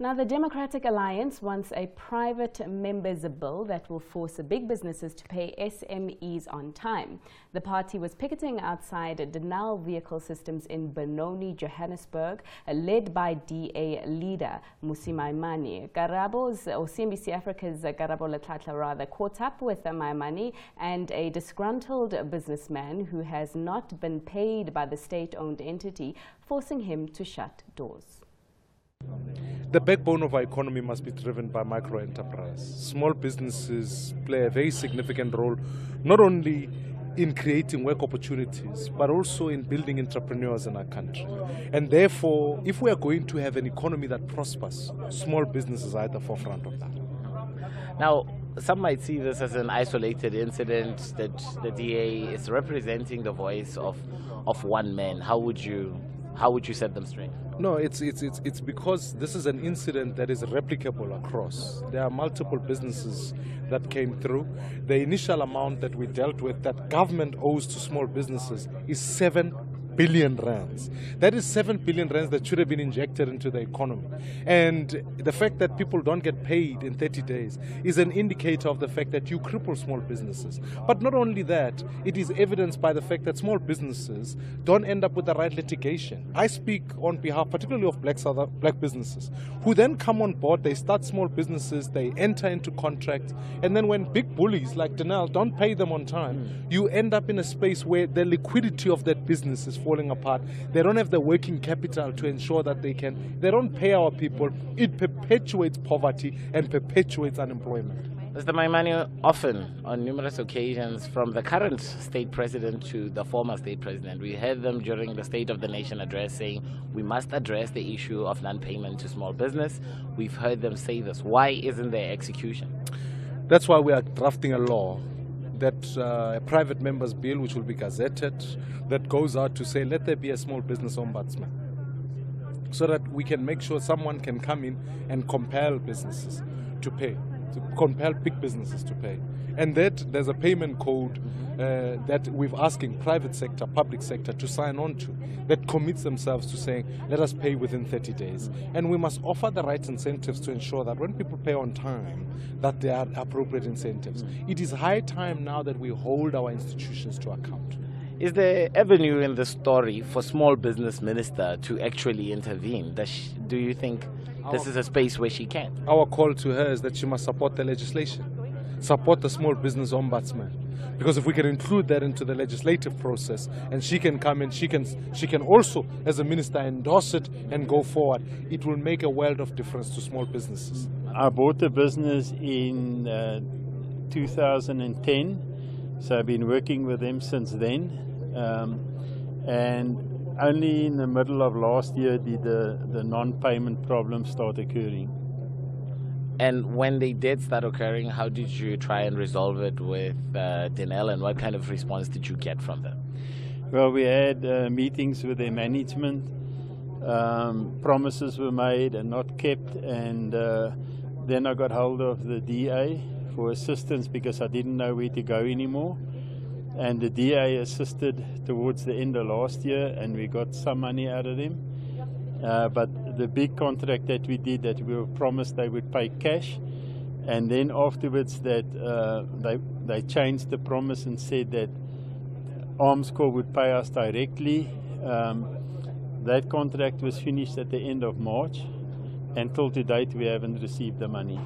Now, the Democratic Alliance wants a private members' bill that will force big businesses to pay SMEs on time. The party was picketing outside Denel Vehicle Systems in Benoni, Johannesburg, led by DA leader Mmusi Maimane. Karabo's, or CNBC Africa's Karabo Letlhatlha caught up with Maimaine and a disgruntled businessman who has not been paid by the state-owned entity, forcing him to shut doors. The backbone of our economy must be driven by micro-enterprise. Small businesses play a very significant role, not only in creating work opportunities, but also in building entrepreneurs in our country. And therefore, if we are going to have an economy that prospers, small businesses are at the forefront of that. Now, some might see this as an isolated incident, that the DA is representing the voice of one man. How would you set them straight? No, it's because this is an incident that is replicable across. There are multiple businesses that came through. The initial amount that we dealt with that government owes to small businesses is 7 billion rands. That is 7 billion rands that should have been injected into the economy. And the fact that people don't get paid in 30 days is an indicator of the fact that you cripple small businesses. But not only that, it is evidenced by the fact that small businesses don't end up with the right litigation. I speak on behalf particularly of black businesses who then come on board, they start small businesses, they enter into contracts, and then when big bullies like Denel don't pay them on time, you end up in a space where the liquidity of that business is falling apart. They don't have the working capital to ensure that they don't pay our people. It perpetuates poverty and perpetuates unemployment. Mr. Maimane, often, on numerous occasions, from the current state president to the former state president, we heard them during the State of the Nation address saying we must address the issue of non-payment to small business. We've heard them say this. Why isn't there execution? That's why we are drafting a law, that a private member's bill, which will be gazetted, that goes out to say, let there be a small business ombudsman, so that we can make sure someone can come in and compel businesses to pay, to compel big businesses to pay. And that there's a payment code that we're asking private sector, public sector to sign on to, that commits themselves to saying, let us pay within 30 days. And we must offer the right incentives to ensure that when people pay on time, that there are appropriate incentives. It is high time now that we hold our institutions to account. Is there avenue in the story for small business minister to actually intervene? Do you think this is a space where she can? Our call to her is that she must support the legislation, support the small business ombudsman. Because if we can include that into the legislative process, and she can come in, she can also, as a minister, endorse it and go forward, it will make a world of difference to small businesses. I bought the business in 2010, so I've been working with them since then. And only in the middle of last year did the non-payment problem start occurring. And when they did start occurring, how did you try and resolve it with Denel, and what kind of response did you get from them? Well, we had meetings with their management. Promises were made and not kept, and then I got hold of the DA for assistance because I didn't know where to go anymore. And the DA assisted towards the end of last year, and we got some money out of them. But the big contract that we did, that we were promised they would pay cash, and then afterwards that they changed the promise and said that Armscor would pay us directly. That contract was finished at the end of March. Until to date, we haven't received the money.